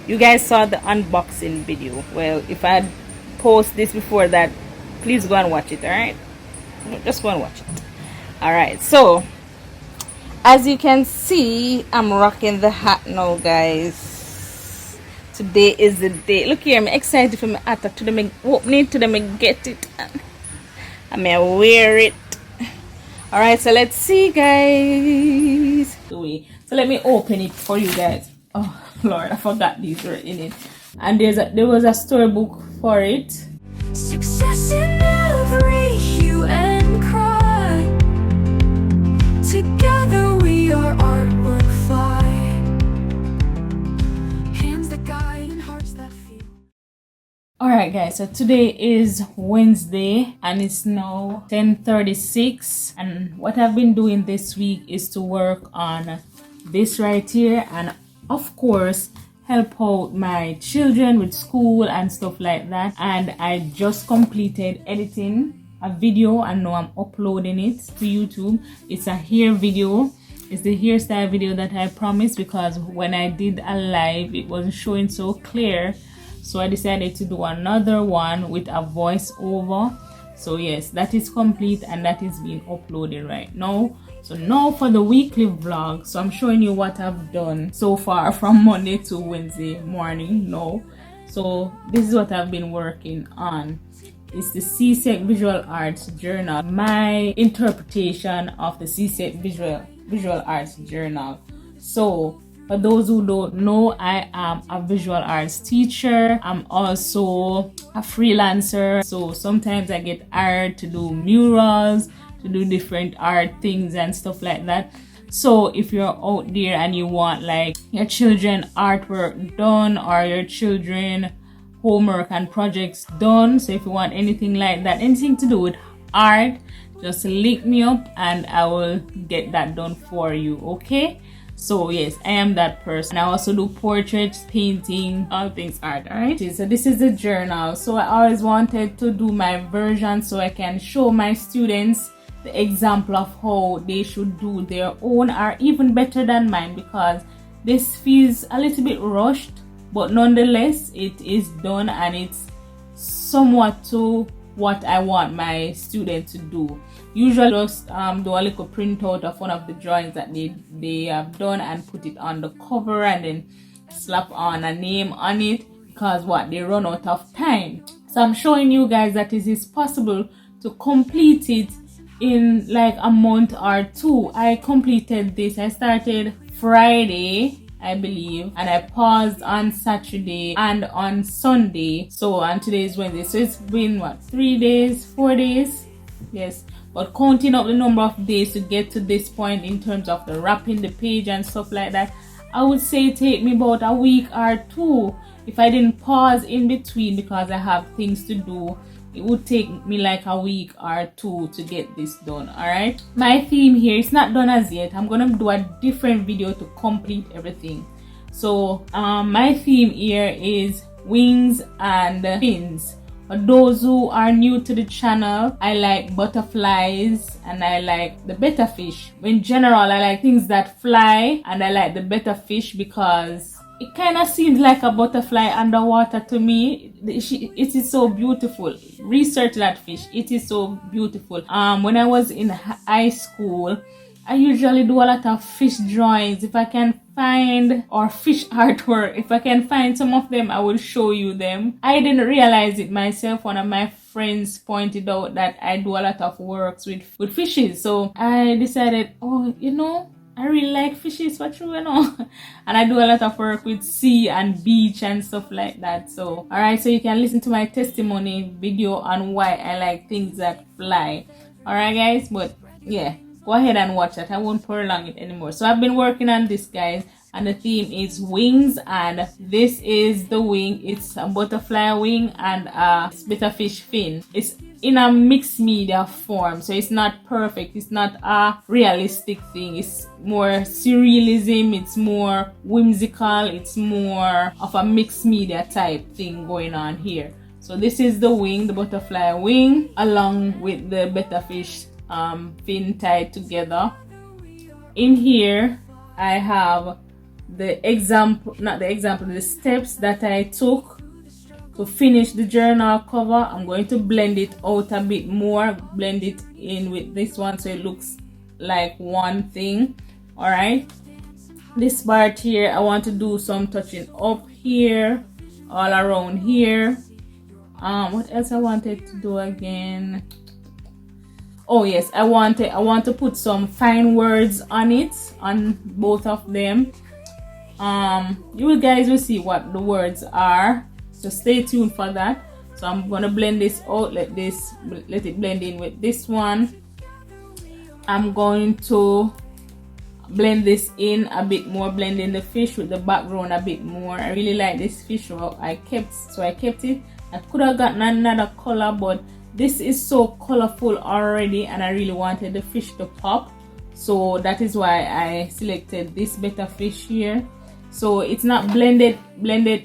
You guys saw the unboxing video. Well, if I post this before that, please go and watch it. All right, just go and watch it. All right, so as you can see, I'm rocking the hat now, guys. Today is the day. Look here, I'm excited for my hat. To them opening, to them get it, and I may wear it. All right, so let's see, guys. So let me open it for you guys. Oh Lord, I forgot these were in it, and there was a storybook for it. Success in every hue and cry. Together we are artwork fly. Hands that guide and hearts that feel. Alright guys, so today is Wednesday and it's now 10:36, and what I've been doing this week is to work on this right here and of course help out my children with school and stuff like that. And I just completed editing a video and now I'm uploading it to YouTube. It's a hair video. It's the hairstyle video that I promised, because when I did a live it wasn't showing so clear, so I decided to do another one with a voiceover. So yes, that is complete and that is being uploaded right now. So now for the weekly vlog, so I'm showing you what I've done so far from Monday to Wednesday morning now. So this is what I've been working on. It's the Csec Visual Arts Journal, my interpretation of the Csec Visual Arts Journal. So for those who don't know, I am a visual arts teacher. I'm also a freelancer, so sometimes I get hired to do murals, to do different art things and stuff like that. So if you're out there and you want like your children artwork done or your children homework and projects done, so if you want anything like that, anything to do with art, just link me up and I will get that done for you. Okay, so yes, I am that person. I also do portraits, painting, all things art. All right, so this is the journal. So I always wanted to do my version so I can show my students the example of how they should do their own, or even better than mine, because this feels a little bit rushed, but nonetheless it is done and it's somewhat to what I want my students to do. Usually just do a little printout of one of the drawings that they have done and put it on the cover and then slap on a name on it, because what, they run out of time. So I'm showing you guys that it is possible to complete it in like a month or two. I completed this. I started Friday, I believe, and I paused on Saturday and on Sunday. So and today is Wednesday. So it's been what, 3 days, 4 days? Yes. But counting up the number of days to get to this point in terms of the wrapping the page and stuff like that, I would say it take me about a week or two if I didn't pause in between, because I have things to do. It would take me like a week or two to get this done. All right, my theme here is not done as yet. I'm gonna do a different video to complete everything. So my theme here is wings and fins. For those who are new to the channel, I like butterflies and I like the betta fish. In general, I like things that fly, and I like the betta fish because it kind of seems like a butterfly underwater to me. It is so beautiful. Research that fish. It is so beautiful. When I was in high school, I usually do a lot of fish drawings. If I can find, or fish artwork, if I can find some of them, I will show you them. I didn't realize it myself. One of my friends pointed out that I do a lot of works with fishes. So I decided, oh, you know, I really like fishes, for true, you know. And I do a lot of work with sea and beach and stuff like that. So alright, so you can listen to my testimony video on why I like things that fly. Alright guys, but yeah, go ahead and watch that. I won't prolong it anymore. So I've been working on this, guys, and the theme is wings, and this is the wing. It's a butterfly wing and a bitterfish fin. It's in a mixed media form, so it's not perfect. It's not a realistic thing. It's more surrealism, it's more whimsical, it's more of a mixed media type thing going on here. So this is the wing, the butterfly wing, along with the bitterfish fin tied together. In here I have the steps that I took to finish the journal cover. I'm going to blend it out a bit more, blend it in with this one so it looks like one thing. All right, this part here, I want to do some touching up here, all around here. What else I wanted to do again? Oh yes, I want to put some fine words on it, on both of them. You guys will see what the words are, so stay tuned for that. So I'm gonna blend this out, let it blend in with this one. I'm going to blend this in a bit more, blending the fish with the background a bit more. I really like this fish, so I kept it. I could have gotten another color, but this is so colorful already and I really wanted the fish to pop, so that is why I selected this better fish here. So it's not blended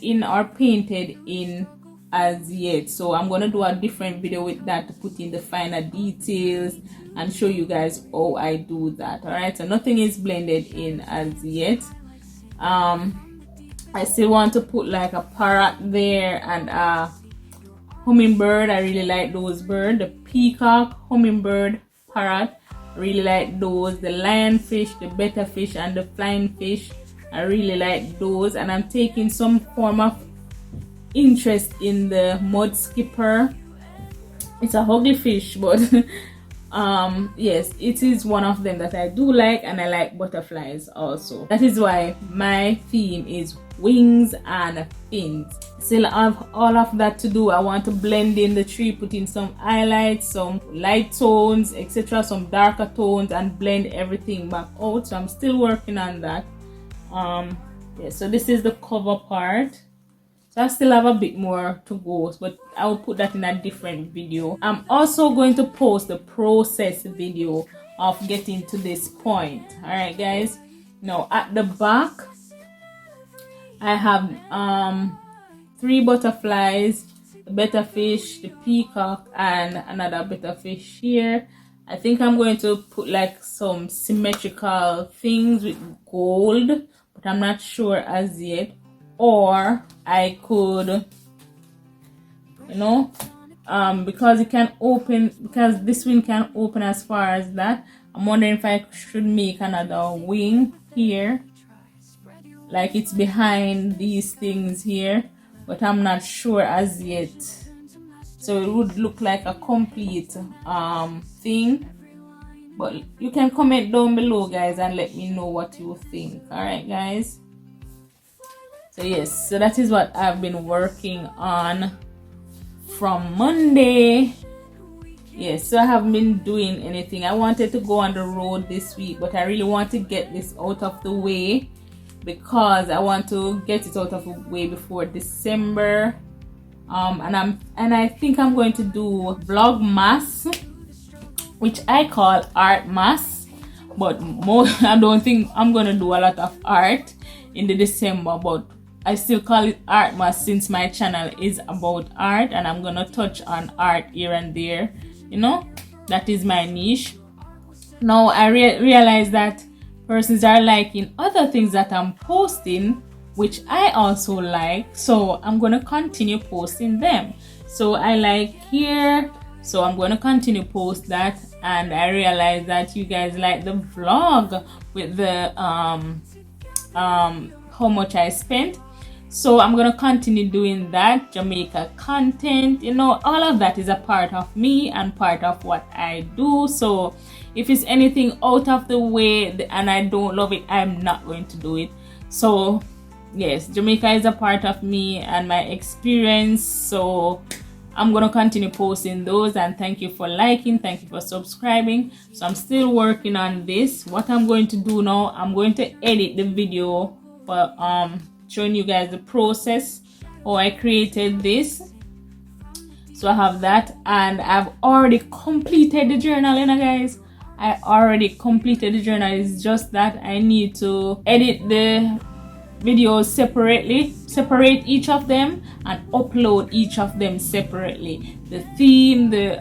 in or painted in as yet, so I'm gonna do a different video with that to put in the finer details and show you guys how I do that. All right, so nothing is blended in as yet. I still want to put like a parrot there and a hummingbird. I really like those birds, the peacock, hummingbird, parrot, I really like those. The lionfish, the betta fish, and the flying fish, I really like those. And I'm taking some form of interest in the mud skipper. It's a ugly fish, but yes, it is one of them that I do like, and I like butterflies also. That is why my theme is wings and fins. Still have all of that to do. I want to blend in the tree, put in some highlights, some light tones, etc., some darker tones, and blend everything back out. So I'm still working on that. Yeah, so this is the cover part. So I still have a bit more to go, but I will put that in a different video. I'm also going to post the process video of getting to this point. All right, guys. Now at the back, I have 3 butterflies, the betta fish, the peacock, and another betta fish here. I think I'm going to put like some symmetrical things with gold, but I'm not sure as yet. Or I could, you know, because it can open, because this wing can open as far as that, I'm wondering if I should make another wing here, like it's behind these things here, but I'm not sure as yet. So it would look like a complete thing. But you can comment down below, guys, and let me know what you think. All right, guys. So yes, so that is what I've been working on from Monday. Yes, so I haven't been doing anything. I wanted to go on the road this week, but I really want to get this out of the way because I want to get it out of the way before December. And I think I'm going to do Vlogmas, which I call Art Mass, but I don't think I'm going to do a lot of art in the December, but I still call it Art Mass since my channel is about art, and I'm gonna touch on art here and there. You know, that is my niche. Now I realize that persons are liking other things that I'm posting, which I also like, so I'm gonna continue posting them. So I like here, so I'm gonna continue post that. And I realize that you guys like the vlog with the how much I spent, so I'm gonna continue doing that. Jamaica content, you know, all of that is a part of me and part of what I do. So if it's anything out of the way and I don't love it, I'm not going to do it. So yes, Jamaica is a part of me and my experience, so I'm gonna continue posting those. And thank you for liking, thank you for subscribing. So I'm still working on this. What I'm going to do now, I'm going to edit the video for showing you guys the process how I created this. So I have that, and I've already completed the journal, you know, guys. I already completed the journal. It's just that I need to edit the videos separately, separate each of them, and upload each of them separately. The theme, the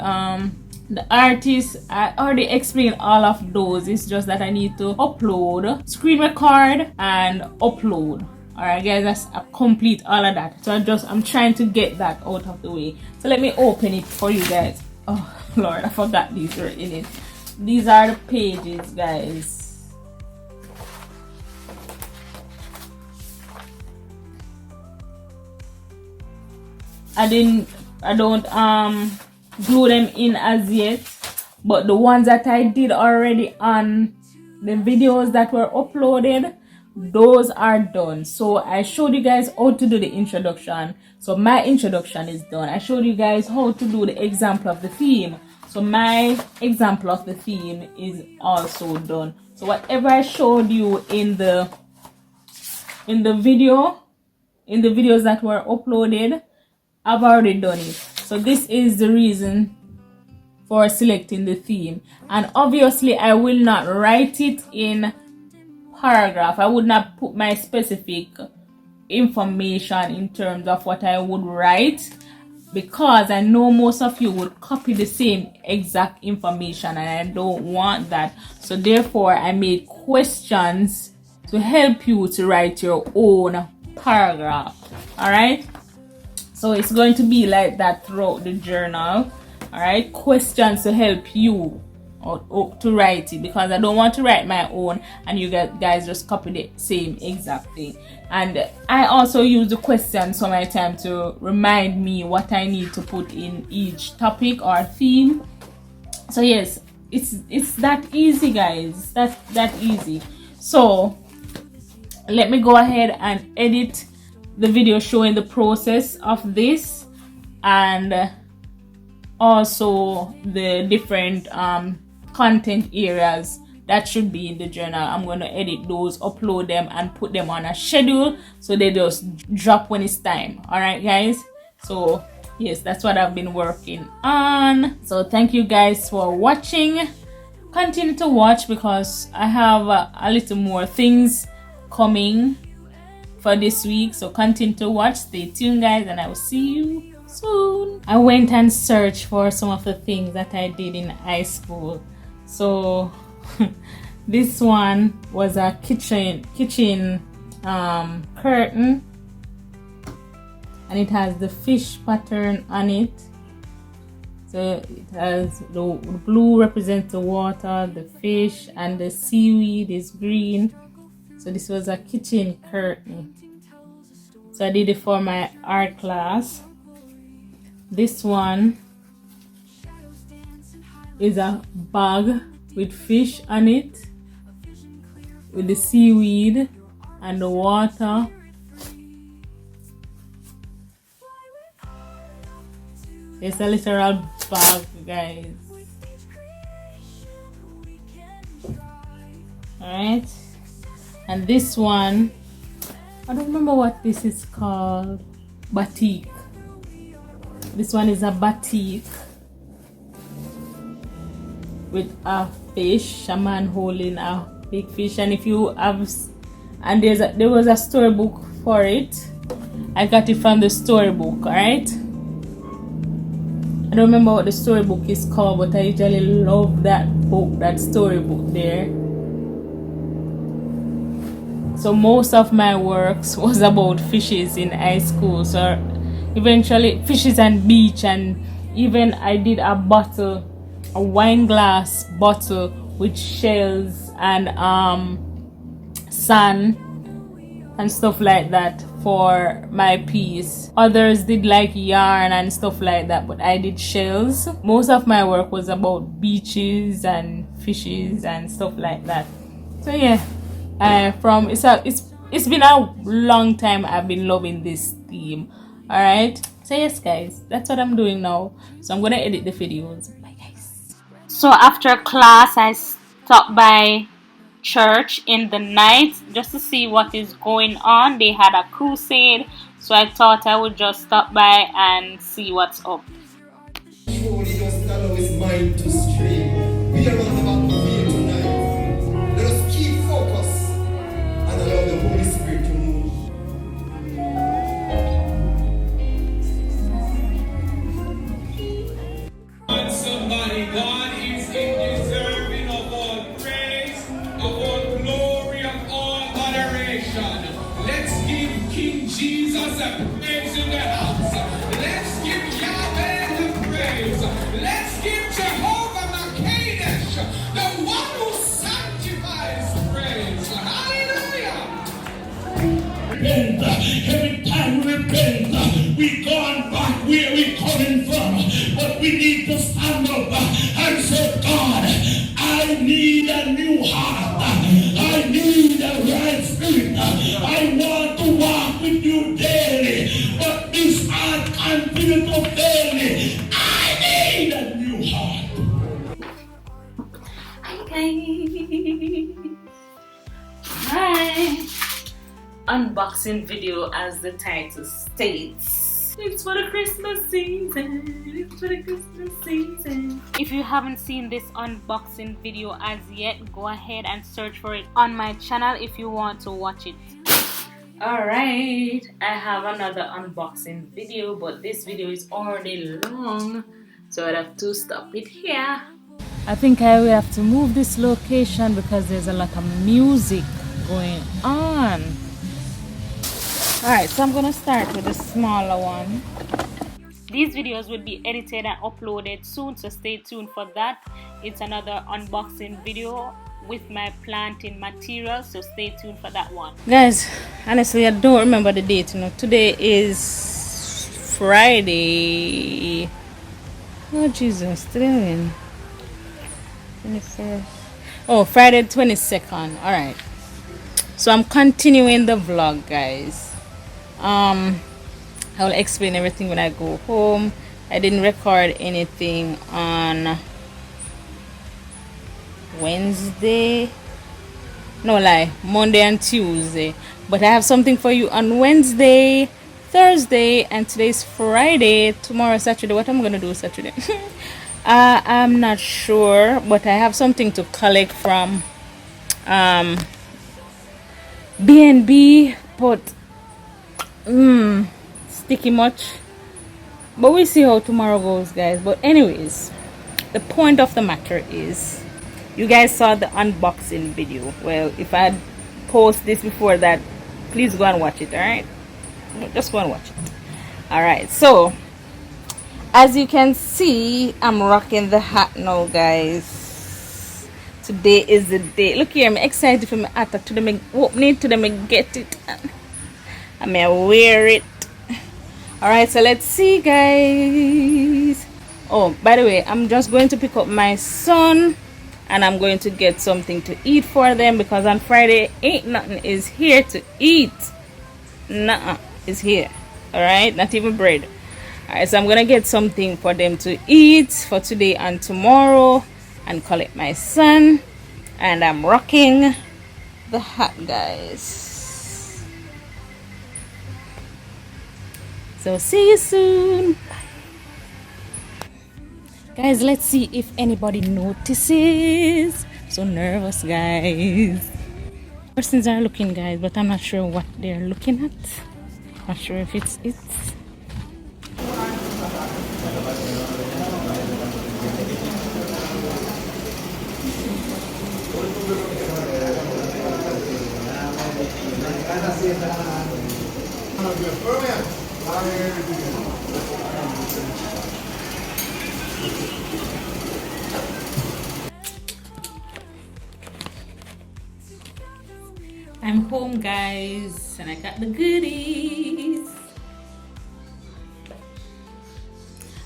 The artist, I already explained all of those. It's just that I need to upload, screen record, and upload. Alright guys, that's complete all of that. So I'm trying to get that out of the way. So let me open it for you guys. Oh Lord, I forgot these were in it. These are the pages, guys. I don't glue them in as yet, but the ones that I did already on the videos that were uploaded, those are done. So I showed you guys how to do the introduction. So my introduction is done. I showed you guys how to do the example of the theme. So my example of the theme is also done. So whatever I showed you in the videos that were uploaded, I've already done it. So this is the reason for selecting the theme. And obviously I will not write it in paragraph. I would not put my specific information in terms of what I would write, because I know most of you would copy the same exact information and I don't want that. So therefore I made questions to help you to write your own paragraph. Alright, so it's going to be like that throughout the journal. Alright, questions to help you or to write it, because I don't want to write my own and you guys just copy the same exact thing. And I also use the questions for my time to remind me what I need to put in each topic or theme. So yes, it's that easy, guys. That's that easy. So let me go ahead and edit the video showing the process of this, and also the different content areas that should be in the journal. I'm going to edit those, upload them, and put them on a schedule so they just drop when it's time. All right guys, so yes, that's what I've been working on. So thank you guys for watching. Continue to watch because I have a little more things coming for this week. So continue to watch, stay tuned guys, and I will see you soon. I went and searched for some of the things that I did in high school. So this one was a kitchen curtain, and it has the fish pattern on it. So it has the blue represents the water, the fish, and the seaweed is green. So this was a kitchen curtain. So I did it for my art class. This one is a bag with fish on it, with the seaweed and the water. It's a literal bag, guys. Alright, and this one, I don't remember what this is called. Batik. This one is a batik with a fish, a man holding a big fish. And if you have, and there was a storybook for it. I got it from the storybook. All right, I don't remember what the storybook is called, but I usually love that book, that storybook there. So most of my works was about fishes in high school. So eventually fishes and beach, and even I did a bottle, a wine glass bottle with shells and sand and stuff like that for my piece. Others did like yarn and stuff like that, but I did shells. Most of my work was about beaches and fishes and stuff like that. So yeah, it's been a long time I've been loving this theme. All right, so yes guys, that's what I'm doing now. So I'm gonna edit the videos. Bye guys. So after class I stopped by church in the night just to see what is going on. They had a crusade, so I thought I would just stop by and see what's up. Surely doesn't allow his mind to stray. We are on the battlefield tonight. Let us keep focus and allow the Holy Spirit to move. Somebody fail me, but this heart continues to fail me. I need a new heart. Hi. Unboxing video, as the title states. It's for the Christmas season. It's for the Christmas season. If you haven't seen this unboxing video as yet, go ahead and search for it on my channel if you want to watch it. Alright, I have another unboxing video, but this video is already long, so I'd have to stop it here. I think I will have to move this location because there's a lot of music going on. Alright, so I'm gonna start with the smaller one. These videos will be edited and uploaded soon, so stay tuned for that. It's another unboxing video with my planting material, so stay tuned for that one. Guys, honestly I don't remember the date, today is Friday. Oh Jesus, today when? 21st. Oh, Friday 22nd. Alright, so I'm continuing the vlog, guys. I will explain everything when I go home. I didn't record anything on Wednesday, no lie, Monday and Tuesday, but I have something for you on Wednesday, Thursday, and today's Friday. Tomorrow Saturday. What I'm gonna do Saturday I'm not sure, but I have something to collect from B&B, but sticky much, but we'll see how tomorrow goes, guys. But anyways, the point of the matter is, you guys saw the unboxing video. Well, if I post this before that, please go and watch it. All right, just go and watch it. All right, so as you can see, I'm rocking the hat now, guys. Today is the day. Look here, I'm excited for my hat. To them opening, to them get it, I may wear it. All right, so let's see, guys. Oh, by the way, I'm just going to pick up my son, and I'm going to get something to eat for them, because on Friday ain't nothing is here to eat. Nuh-uh is here. All right, not even bread. All right, so I'm gonna get something for them to eat for today and tomorrow, and collect my son. And I'm rocking the hat, guys. So see you soon. Guys, let's see if anybody notices. So nervous, guys. Persons are looking, guys, but I'm not sure what they're looking at. Not sure if it's it. I'm home, guys, and I got the goodies.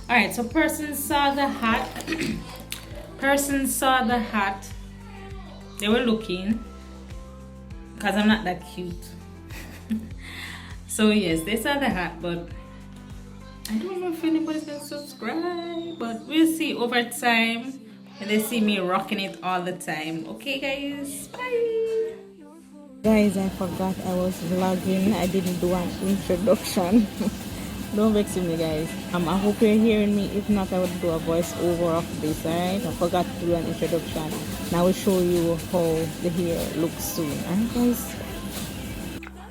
Alright, so person saw the hat. Person saw the hat. They were looking, because I'm not that cute. So yes, they saw the hat, but I don't know if anybody's gonna subscribe, but we'll see over time. And they see me rocking it all the time. Okay, guys, bye. Guys, I forgot I was vlogging. I didn't do an introduction. Don't vex with me, guys. I hope you're hearing me. If not, I would do a voice over of this. Alright, I forgot to do an introduction. Now I will show you how the hair looks soon. Alright, guys.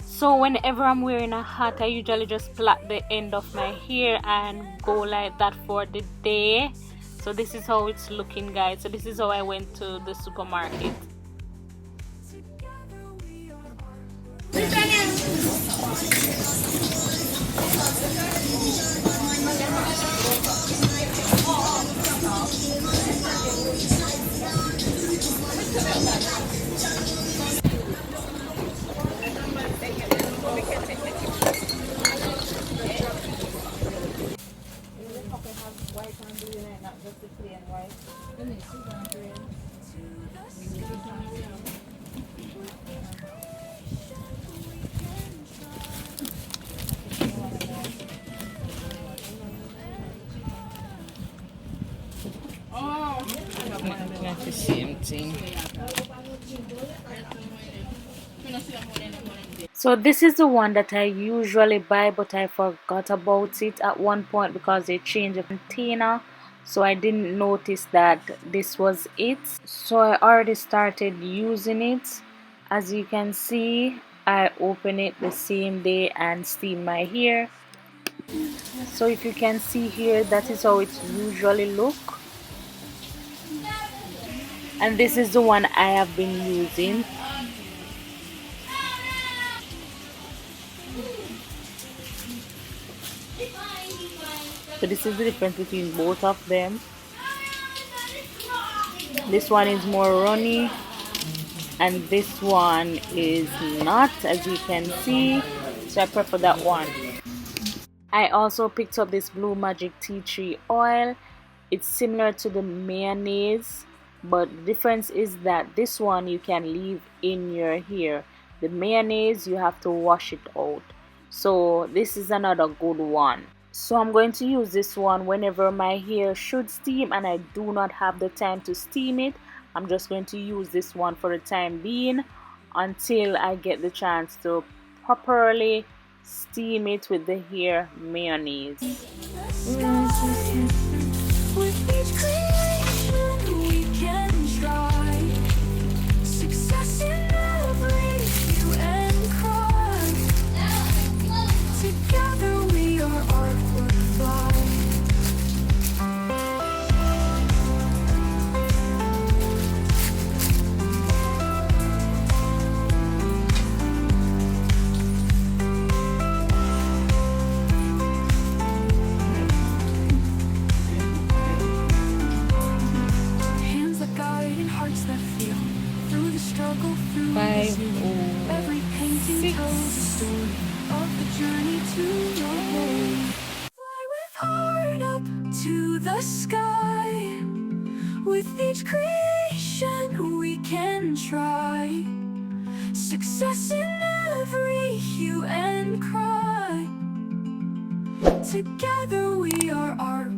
So whenever I'm wearing a hat, I usually just plait the end of my hair and go like that for the day. So this is how it's looking, guys. So this is how I went to the supermarket. not the same thing. So this is the one that I usually buy, but I forgot about it at one point because they changed the container, so I didn't notice that this was it. So I already started using it. As you can see, I open it the same day and steam my hair. So if you can see here, that is how it usually look, and this is the one I have been using. So this is the difference between both of them. This one is more runny and this one is not, as you can see, so I prefer that one. I also picked up this Blue Magic Tea Tree Oil. It's similar to the mayonnaise, but the difference is that this one you can leave in your hair. The mayonnaise you have to wash it out. So this is another good one. So I'm going to use this one whenever my hair should steam and I do not have the time to steam it. I'm just going to use this one for the time being until I get the chance to properly steam it with the hair mayonnaise. With each creation we can try. Success in every hue and cry. Together we are artwork fly. Five, every painting tells a story of the journey to your home. Fly with heart up to the sky. With each creation we can try. Success in every hue and cry. Together we are art.